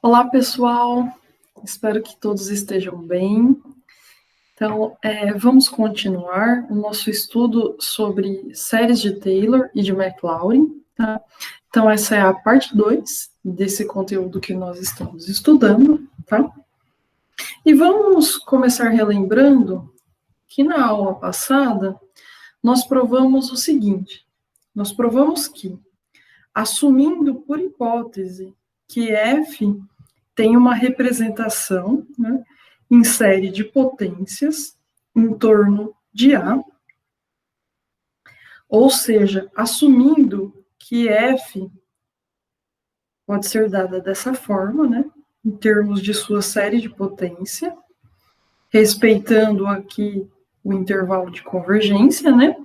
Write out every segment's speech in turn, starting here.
Olá, pessoal. Espero que todos estejam bem. Então, vamos continuar o nosso estudo sobre séries de Taylor e de Maclaurin, tá? Então, essa é a parte 2 desse conteúdo que nós estamos estudando, tá? E vamos começar relembrando que na aula passada nós provamos o seguinte: nós provamos que, assumindo por hipótese que F tem uma representação, né, em série de potências em torno de A, ou seja, assumindo que F pode ser dada dessa forma, né, em termos de sua série de potência, respeitando aqui o intervalo de convergência, né?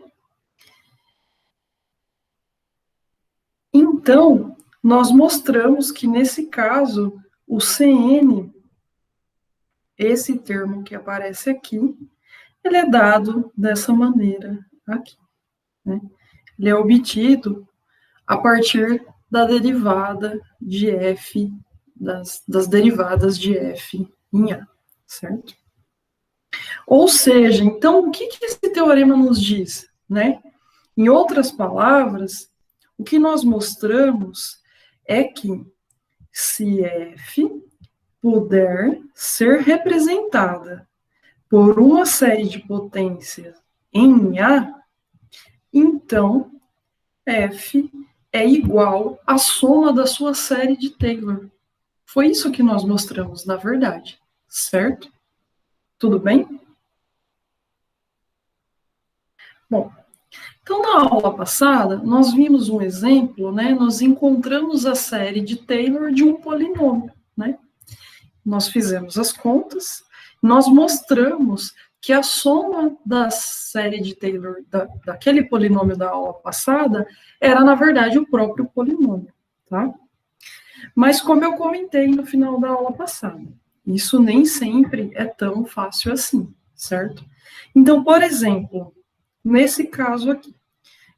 Então, nós mostramos que nesse caso, o CN, esse termo que aparece aqui, ele é dado dessa maneira aqui, né? Ele é obtido a partir da derivada de f, das derivadas de f em A, certo? Ou seja, então, o que esse teorema nos diz, né? Em outras palavras, o que nós mostramos é que se f puder ser representada por uma série de potências em A, então f é igual à soma da sua série de Taylor. Foi isso que nós mostramos, na verdade, certo? Tudo bem? Bom, então na aula passada, nós vimos um exemplo, né? Nós encontramos a série de Taylor de um polinômio, né? Nós fizemos as contas, nós mostramos que a soma da série de Taylor, daquele polinômio da aula passada, era, na verdade, o próprio polinômio, tá? Mas como eu comentei no final da aula passada, isso nem sempre é tão fácil assim, certo? Então, por exemplo, nesse caso aqui,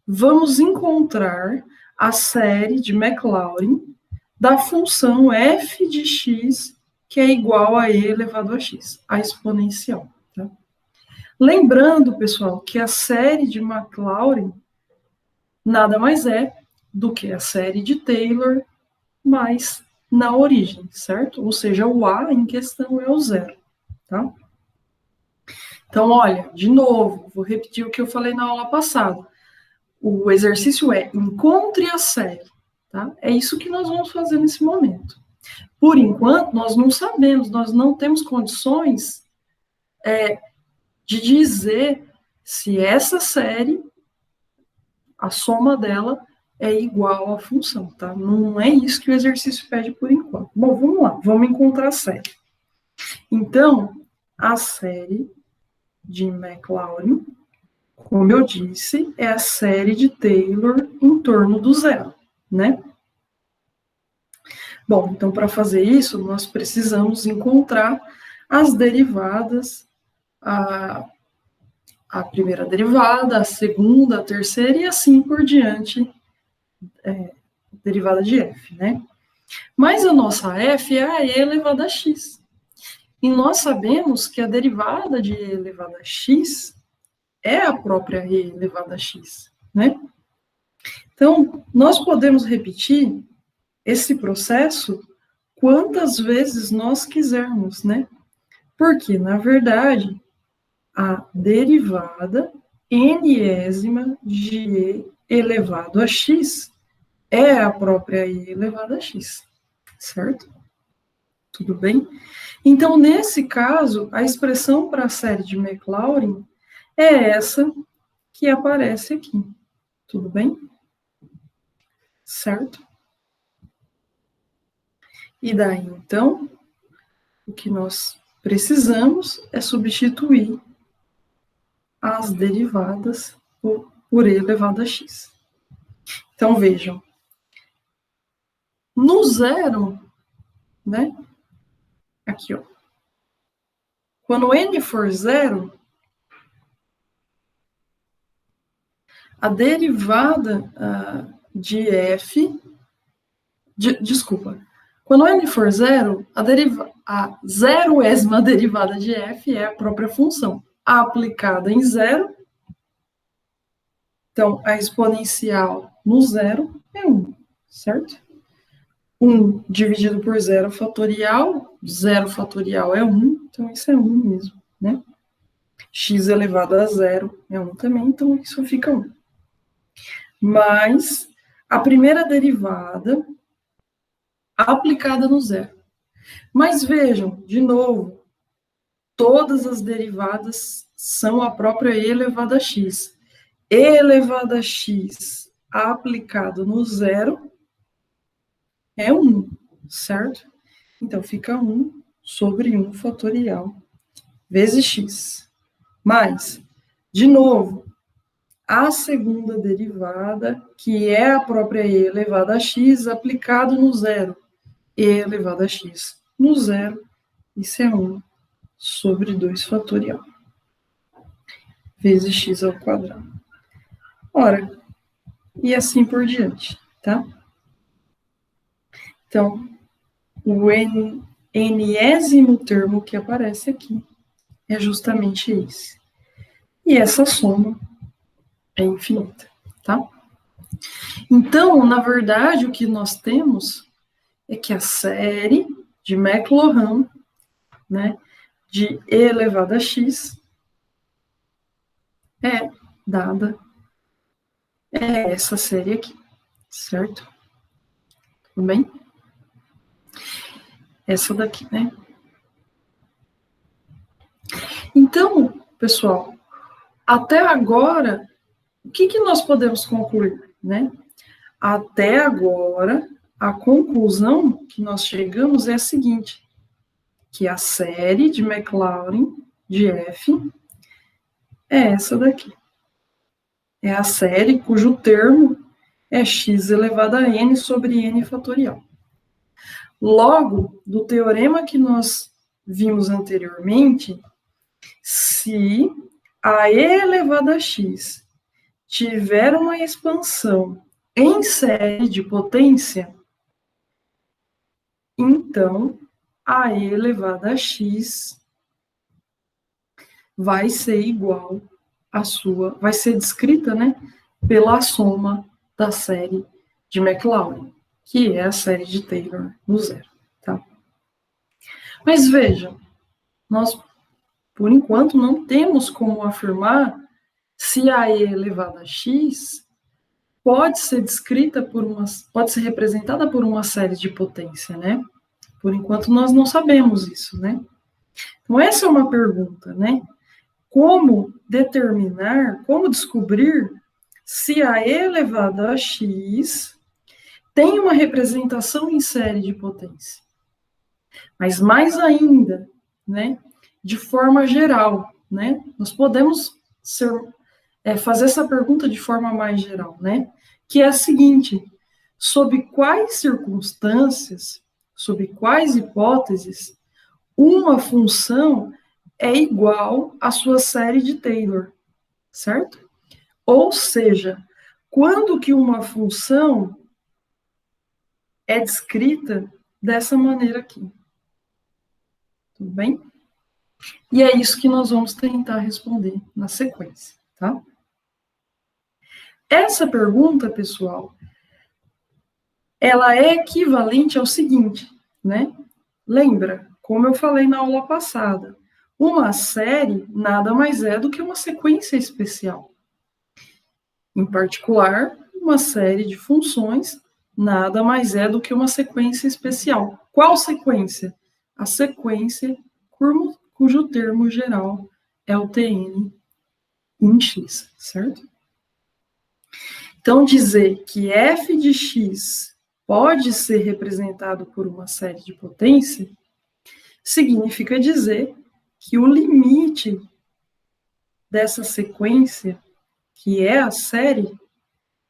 vamos encontrar a série de Maclaurin da função f de x, que é igual a e elevado a x, a exponencial. Tá? Lembrando, pessoal, que a série de Maclaurin nada mais é do que a série de Taylor mais na origem, certo? Ou seja, o A em questão é o zero, tá? Então, olha, de novo, vou repetir o que eu falei na aula passada. O exercício é encontre a série, tá? É isso que nós vamos fazer nesse momento. Por enquanto, nós não sabemos, nós não temos condições de dizer se essa série, a soma dela, é igual à função, tá? Não é isso que o exercício pede por enquanto. Bom, vamos lá, vamos encontrar a série. Então, a série de Maclaurin, como eu disse, é a série de Taylor em torno do zero, né? Bom, então para fazer isso, nós precisamos encontrar as derivadas, a primeira derivada, a segunda, a terceira e assim por diante, derivada de f, né? Mas a nossa f é a e elevada a x. E nós sabemos que a derivada de e elevada a x é a própria e elevada a x, né? Então, nós podemos repetir esse processo quantas vezes nós quisermos, né? Porque, na verdade, a derivada nésima de e elevado a x é a própria e elevado a x, certo? Tudo bem? Então, nesse caso, a expressão para a série de Maclaurin é essa que aparece aqui. Tudo bem? Certo? E daí, então, o que nós precisamos é substituir as derivadas por e elevado a x. Então, vejam. No zero, né? Aqui, ó. Quando n for zero, a derivada de f... desculpa. Quando n for zero, a zeroésima derivada de f é a própria função aplicada em zero. Então, a exponencial no zero é 1, certo? 1 dividido por zero fatorial é 1, então isso é 1 mesmo, né? X elevado a zero é 1 também, então isso fica 1. Mas a primeira derivada aplicada no zero. Mas vejam, de novo, todas as derivadas são a própria e elevado a x. E elevado a x aplicado no zero é 1, certo? Então, fica 1 sobre 1 fatorial vezes x. Mas, de novo, a segunda derivada, que é a própria e elevado a x aplicado no zero. E elevado a x no zero, isso é 1 sobre 2 fatorial vezes x ao quadrado. Ora, e assim por diante, tá? Então, o enésimo termo que aparece aqui é justamente esse. E essa soma é infinita, tá? Então, na verdade, o que nós temos é que a série de McLaurin, né, de e elevado a x, é dada, é essa série aqui, certo? Tudo bem? Essa daqui, né? Então, pessoal, até agora, o que nós podemos concluir, né? Até agora, a conclusão que nós chegamos é a seguinte, que a série de Maclaurin de F é essa daqui. É a série cujo termo é x elevado a n sobre n fatorial. Logo, do teorema que nós vimos anteriormente, se a e elevado a x tiver uma expansão em série de potência, então a e elevado a x vai ser igual à sua, vai ser descrita, né, pela soma da série de Maclaurin, que é a série de Taylor no zero, tá? Mas vejam, nós, por enquanto, não temos como afirmar se a e elevado a x pode ser descrita por pode ser representada por uma série de potência, né? Por enquanto, nós não sabemos isso, né? Então, essa é uma pergunta, né? Como determinar, como descobrir se a e elevado a x tem uma representação em série de potência? Mas mais ainda, né? De forma geral, né? Nós podemos fazer essa pergunta de forma mais geral, né? Que é a seguinte: sob quais circunstâncias, sob quais hipóteses, uma função é igual à sua série de Taylor, certo? Ou seja, quando que uma função é descrita dessa maneira aqui. Tudo bem? E é isso que nós vamos tentar responder na sequência, tá? Essa pergunta, pessoal, ela é equivalente ao seguinte, né? Lembra, como eu falei na aula passada, uma série nada mais é do que uma sequência especial. Em particular, uma série de funções nada mais é do que uma sequência especial. Qual sequência? A sequência cujo termo geral é o Tn em x, certo? Então, dizer que f de x pode ser representado por uma série de potência significa dizer que o limite dessa sequência, que é a série,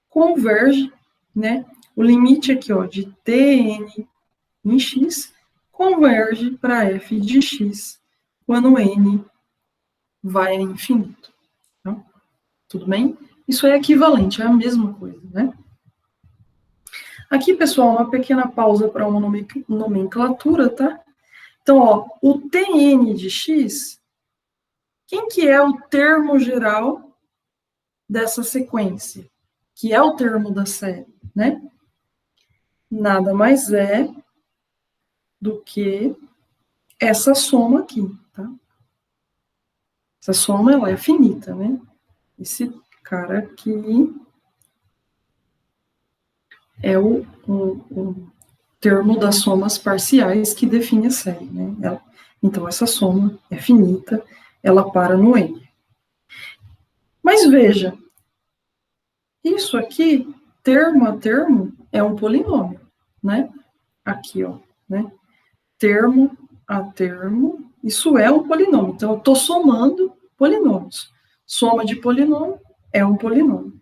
converge, né? O limite aqui, ó, de Tn em x converge para f de x quando n vai a infinito. Tá? Tudo bem? Isso é equivalente, é a mesma coisa, né? Aqui, pessoal, uma pequena pausa para uma nomenclatura, tá? Então, ó, o Tn de x, quem que é o termo geral dessa sequência? Que é o termo da série, né? Nada mais é do que essa soma aqui, tá? Essa soma, ela é finita, né? Esse cara aqui é o termo das somas parciais que define a série, né? Então, essa soma é finita, ela para no n. Mas veja, isso aqui, termo a termo, é um polinômio, né? Aqui, ó, né? Termo a termo, isso é um polinômio. Então, eu estou somando polinômios. Soma de polinômio é um polinômio.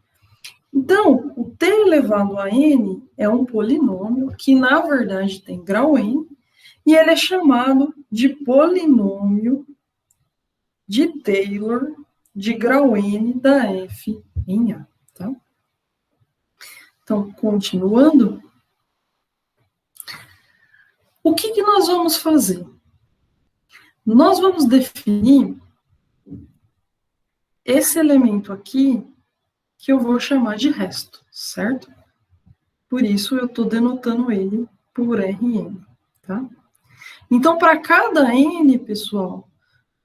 Então, o t elevado a n é um polinômio que, na verdade, tem grau n, e ele é chamado de polinômio de Taylor de grau n da f em A. Tá? Então, continuando, o que nós vamos fazer? Nós vamos definir esse elemento aqui, que eu vou chamar de resto, certo? Por isso, eu estou denotando ele por Rn, tá? Então, para cada n, pessoal,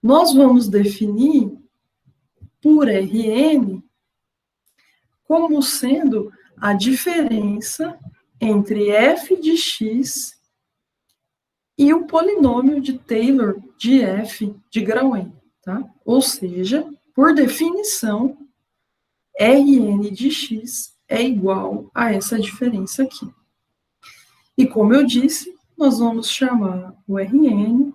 nós vamos definir por Rn como sendo a diferença entre f de x e o polinômio de Taylor de f de grau n, tá? Ou seja, por definição, Rn de x é igual a essa diferença aqui. E como eu disse, nós vamos chamar o Rn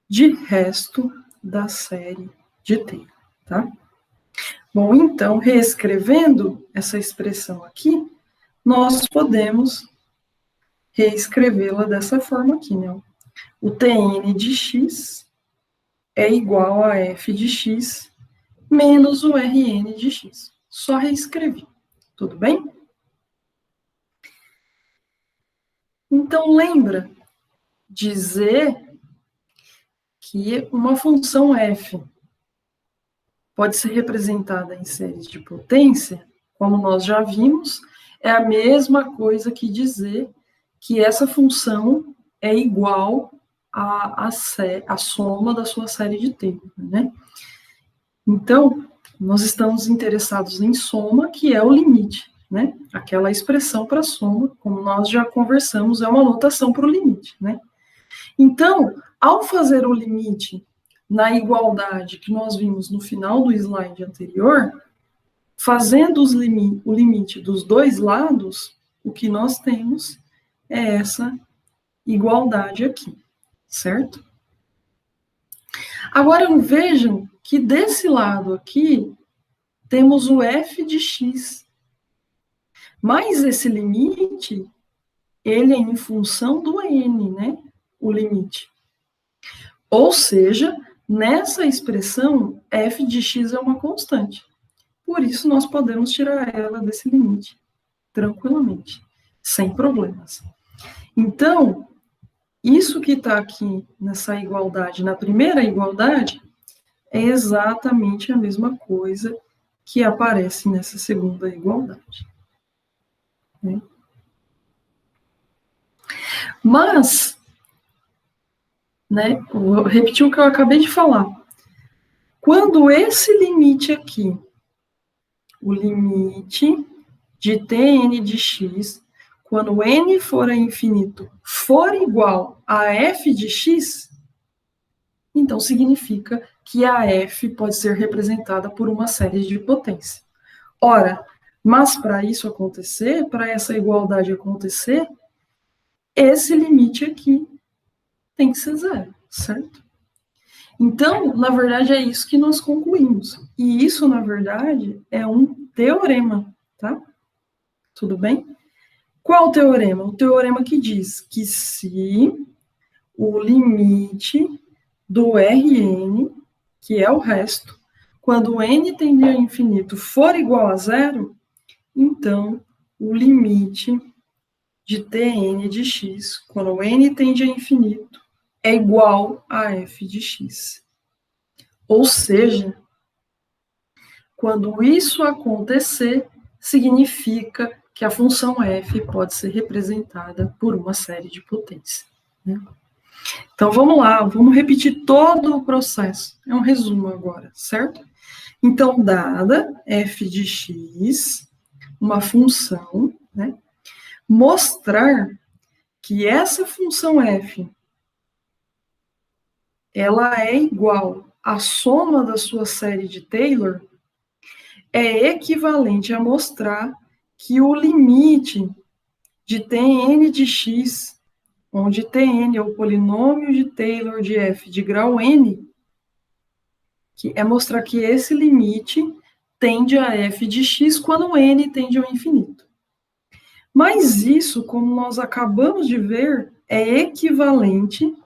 de resto da série de Taylor, tá? Bom, então, reescrevendo essa expressão aqui, nós podemos reescrevê-la dessa forma aqui, né? O Tn de x é igual a f de x menos o Rn de x. Só reescrevi. Tudo bem? Então, lembra dizer que uma função f pode ser representada em séries de potência, como nós já vimos, é a mesma coisa que dizer que essa função é igual à soma da sua série de Taylor, né? Então, nós estamos interessados em soma, que é o limite, né? Aquela expressão para soma, como nós já conversamos, é uma notação para o limite, né? Então, ao fazer o limite na igualdade que nós vimos no final do slide anterior, fazendo o limite dos dois lados, o que nós temos é essa igualdade aqui, certo? Agora, vejam que desse lado aqui, temos o f de x. Mas esse limite, ele é em função do n, né? O limite. Ou seja, nessa expressão, f de x é uma constante. Por isso, nós podemos tirar ela desse limite, tranquilamente, sem problemas. Então, isso que está aqui nessa igualdade, na primeira igualdade, é exatamente a mesma coisa que aparece nessa segunda igualdade. Né? Mas, né, vou repetir o que eu acabei de falar. Quando esse limite aqui, o limite de Tn de x, quando n for a infinito, for igual a f de x, então significa que a f pode ser representada por uma série de potência. Ora, mas para isso acontecer, para essa igualdade acontecer, esse limite aqui tem que ser zero, certo? Então, na verdade, é isso que nós concluímos. E isso, na verdade, é um teorema, tá? Tudo bem? Qual o teorema? O teorema que diz que se o limite do Rn, que é o resto, quando n tende a infinito for igual a zero, então o limite de Tn de x, quando n tende a infinito, é igual a f de x. Ou seja, quando isso acontecer, significa que a função f pode ser representada por uma série de potências, né? Então, vamos lá, vamos repetir todo o processo. É um resumo agora, certo? Então, dada f de x, uma função, né? Mostrar que essa função f, ela é igual à soma da sua série de Taylor, é equivalente a mostrar que o limite de Tn de x, onde Tn é o polinômio de Taylor de f de grau n, que é mostrar que esse limite tende a f de x quando n tende ao infinito. Mas isso, como nós acabamos de ver, é equivalente,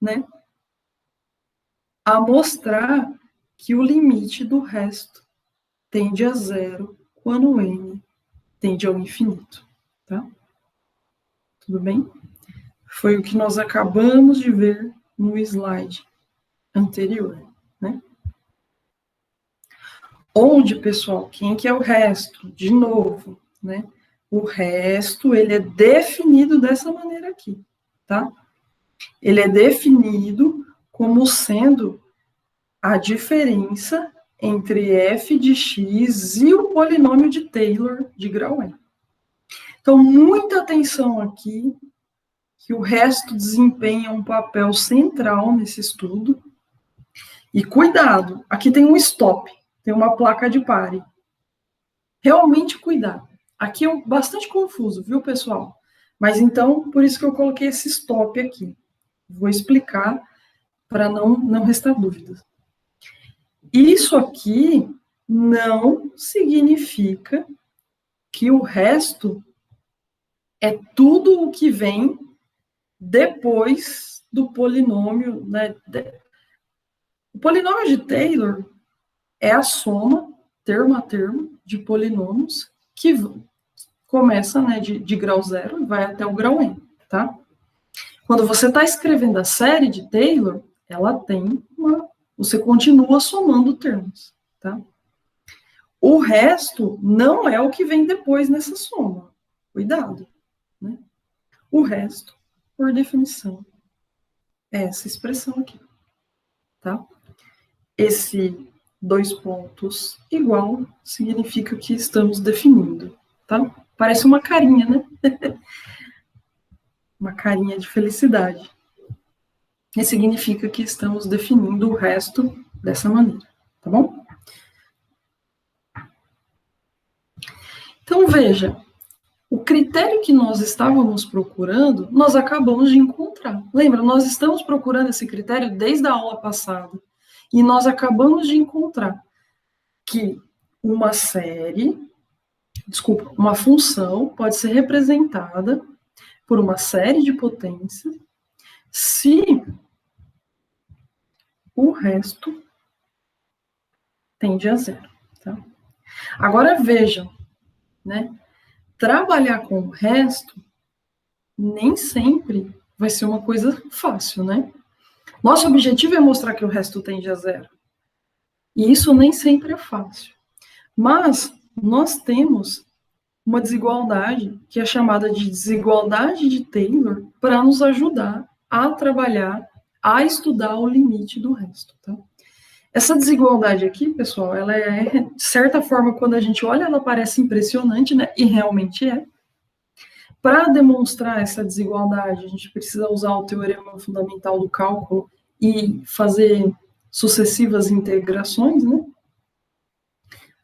né, a mostrar que o limite do resto tende a zero quando n tende ao infinito, tá? Tudo bem? Foi o que nós acabamos de ver no slide anterior, né? Onde, pessoal, quem que é o resto? De novo, né? O resto, ele é definido dessa maneira aqui, tá? Ele é definido como sendo a diferença entre f de x e o polinômio de Taylor de grau n. Então, muita atenção aqui, que o resto desempenha um papel central nesse estudo. E cuidado, aqui tem um stop, tem uma placa de pare. Realmente cuidado. Aqui é bastante confuso, viu, pessoal? Mas então, por isso que eu coloquei esse stop aqui. Vou explicar para não restar dúvidas. Isso aqui não significa que o resto é tudo o que vem depois do polinômio, né? O polinômio de Taylor é a soma, termo a termo, de polinômios que começa, né, de grau zero e vai até o grau n, tá? Quando você está escrevendo a série de Taylor, ela tem você continua somando termos, tá? O resto não é o que vem depois nessa soma. Cuidado, né? O resto, por definição, é essa expressão aqui, tá? Esse 2 pontos igual significa que estamos definindo, tá? Parece uma carinha, né? Uma carinha de felicidade. E significa que estamos definindo o resto dessa maneira, tá bom? Então, veja, o critério que nós estávamos procurando, nós acabamos de encontrar. Lembra, nós estamos procurando esse critério desde a aula passada. E nós acabamos de encontrar que uma função pode ser representada por uma série de potências se o resto tende a zero. Tá? Agora vejam, né? Trabalhar com o resto nem sempre vai ser uma coisa fácil, né? Nosso objetivo é mostrar que o resto tende a zero. E isso nem sempre é fácil. Mas nós temos uma desigualdade que é chamada de desigualdade de Taylor para nos ajudar a trabalhar, a estudar o limite do resto, tá? Essa desigualdade aqui, pessoal, ela é, de certa forma, quando a gente olha, ela parece impressionante, né? E realmente é. Para demonstrar essa desigualdade, a gente precisa usar o teorema fundamental do cálculo e fazer sucessivas integrações, né?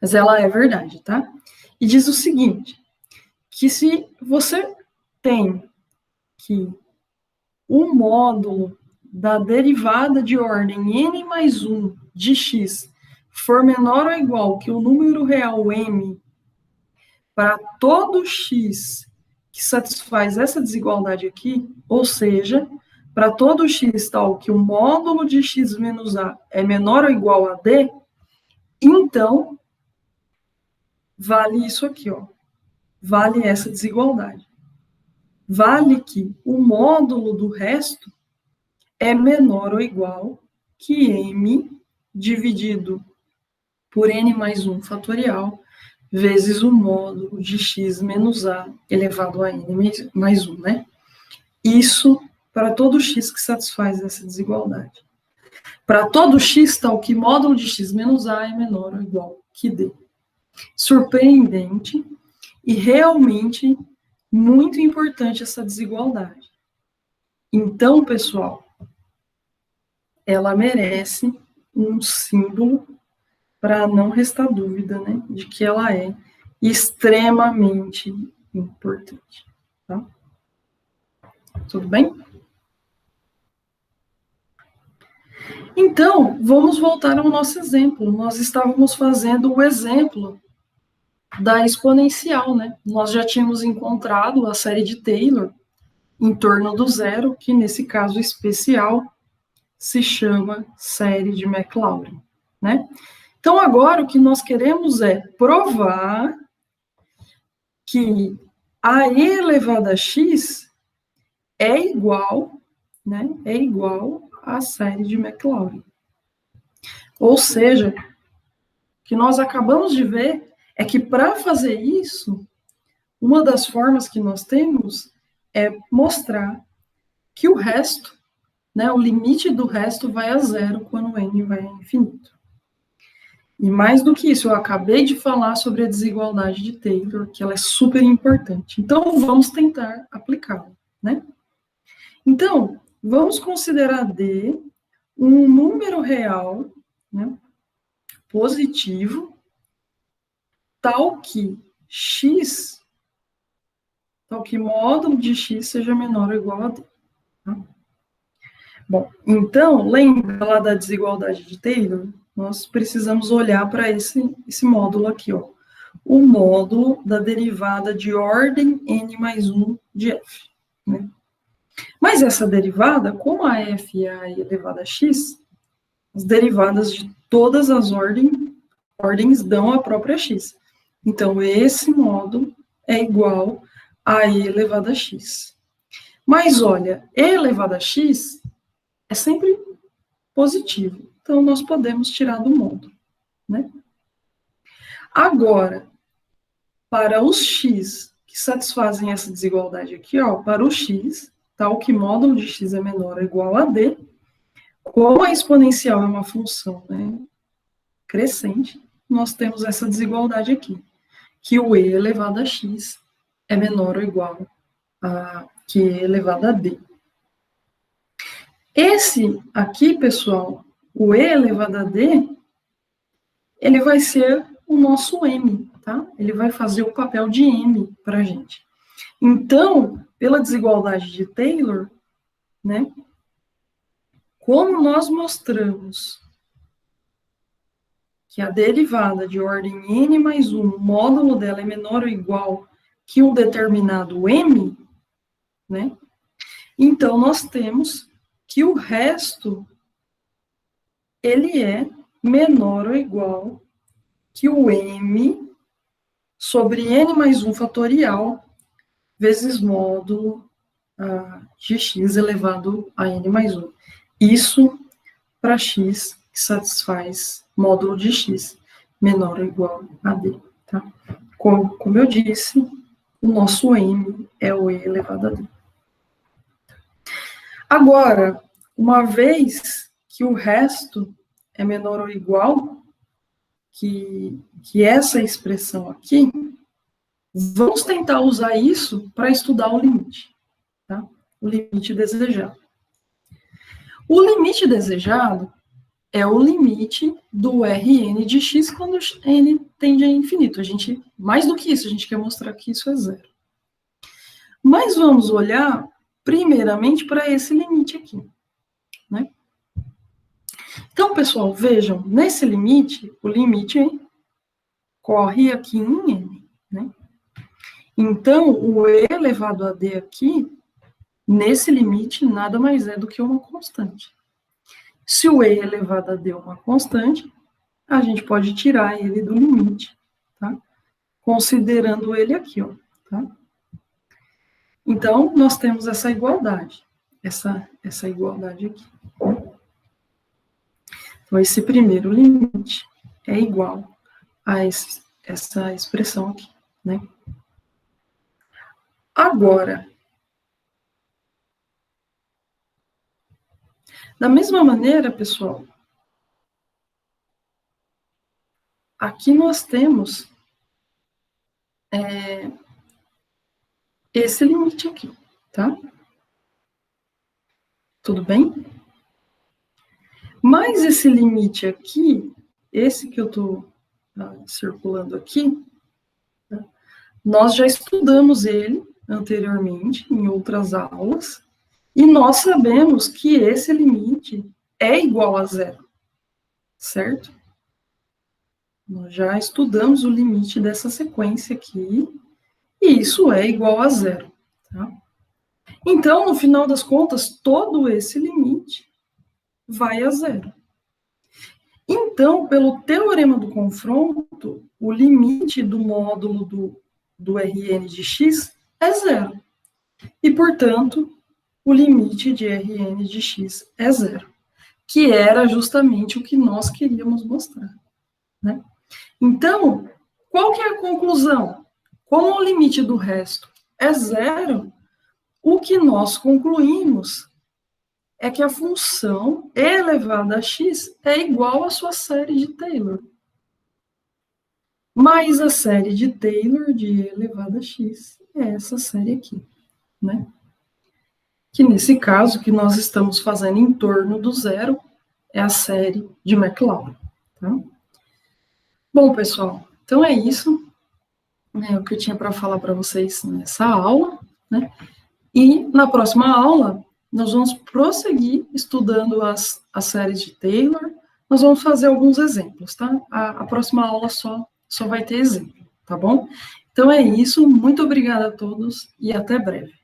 Mas ela é verdade, tá? E diz o seguinte, que se você tem que o módulo da derivada de ordem n mais 1 de x for menor ou igual que o número real m para todo x que satisfaz essa desigualdade aqui, ou seja, para todo x tal que o módulo de x menos a é menor ou igual a d, então vale isso aqui, ó. Vale essa desigualdade, vale que o módulo do resto é menor ou igual que m dividido por n mais 1 fatorial vezes o módulo de x menos a elevado a n mais 1, né? Isso para todo x que satisfaz essa desigualdade. Para todo x, tal que módulo de x menos a é menor ou igual que d. Surpreendente e realmente muito importante essa desigualdade. Então, pessoal, ela merece um símbolo para não restar dúvida, né, de que ela é extremamente importante. Tá? Tudo bem? Então, vamos voltar ao nosso exemplo. Nós estávamos fazendo o exemplo da exponencial, né? Nós já tínhamos encontrado a série de Taylor em torno do zero, que nesse caso especial se chama série de Maclaurin, né? Então, agora o que nós queremos é provar que a e elevado a x é igual, né? É igual à série de Maclaurin. Ou seja, o que nós acabamos de ver é que para fazer isso, uma das formas que nós temos é mostrar que o resto, né, o limite do resto vai a zero quando n vai a infinito. E mais do que isso, eu acabei de falar sobre a desigualdade de Taylor, que ela é super importante. Então, vamos tentar aplicá-la, né? Então, vamos considerar D um número real, né, positivo, tal que x, tal que módulo de x seja menor ou igual a D. Tá? Bom, então, lembra lá da desigualdade de Taylor? Nós precisamos olhar para esse módulo aqui, ó. O módulo da derivada de ordem n mais 1 de f. Né? Mas essa derivada, como a f é a elevada a x, as derivadas de todas as ordens dão a própria x. Então, esse módulo é igual a e elevado a x. Mas, olha, e elevado a x é sempre positivo. Então, nós podemos tirar do módulo, né? Agora, para os x que satisfazem essa desigualdade aqui, ó, para o x, tal que módulo de x é menor ou igual a d, como a exponencial é uma função, né, crescente, nós temos essa desigualdade aqui, que o e elevado a x é menor ou igual a que e elevado a d. Esse aqui, pessoal, o e elevado a d, ele vai ser o nosso m, tá? Ele vai fazer o papel de m para a gente. Então, pela desigualdade de Taylor, né, como nós mostramos que a derivada de ordem n mais 1, o módulo dela é menor ou igual que um determinado m, né, então nós temos que o resto ele é menor ou igual que o m sobre n mais 1 fatorial vezes módulo de x elevado a n mais 1. Isso para x que satisfaz módulo de x menor ou igual a d. Tá? Como eu disse, o nosso m é o e elevado a d. Agora, uma vez que o resto é menor ou igual que essa expressão aqui, vamos tentar usar isso para estudar o limite, tá? O limite desejado. O limite desejado é o limite do Rn de x quando n tende a infinito. Mais do que isso, a gente quer mostrar que isso é zero. Mas vamos olhar, primeiramente, para esse limite aqui, né? Então, pessoal, vejam, nesse limite, o limite corre aqui em n, né? Então, o e elevado a d aqui, nesse limite, nada mais é do que uma constante. Se o e elevado a d é uma constante, a gente pode tirar ele do limite, tá? Considerando ele aqui, ó, tá? Então, nós temos essa igualdade, essa igualdade aqui. Então, esse primeiro limite é igual a essa expressão aqui, né? Agora, da mesma maneira, pessoal, aqui nós temos esse limite aqui, tá? Tudo bem? Mas esse limite aqui, esse que eu estou circulando aqui, tá? Nós já estudamos ele anteriormente, em outras aulas, e nós sabemos que esse limite é igual a zero, certo? Nós já estudamos o limite dessa sequência aqui, e isso é igual a zero, tá? Então, no final das contas, todo esse limite vai a zero. Então, pelo teorema do confronto, o limite do módulo do Rn de x é zero. E, portanto, o limite de Rn de x é zero, que era justamente o que nós queríamos mostrar, né? Então, qual que é a conclusão? Como o limite do resto é zero, o que nós concluímos é que a função elevada a x é igual à sua série de Taylor. Mais a série de Taylor de e elevado a x é essa série aqui, né? Que nesse caso, que nós estamos fazendo em torno do zero, é a série de Maclaurin, tá? Bom, pessoal, então é isso, né, o que eu tinha para falar para vocês nessa aula, né? E na próxima aula, nós vamos prosseguir estudando as séries de Taylor, nós vamos fazer alguns exemplos, tá? A próxima aula só vai ter exemplo, tá bom? Então é isso, muito obrigada a todos e até breve.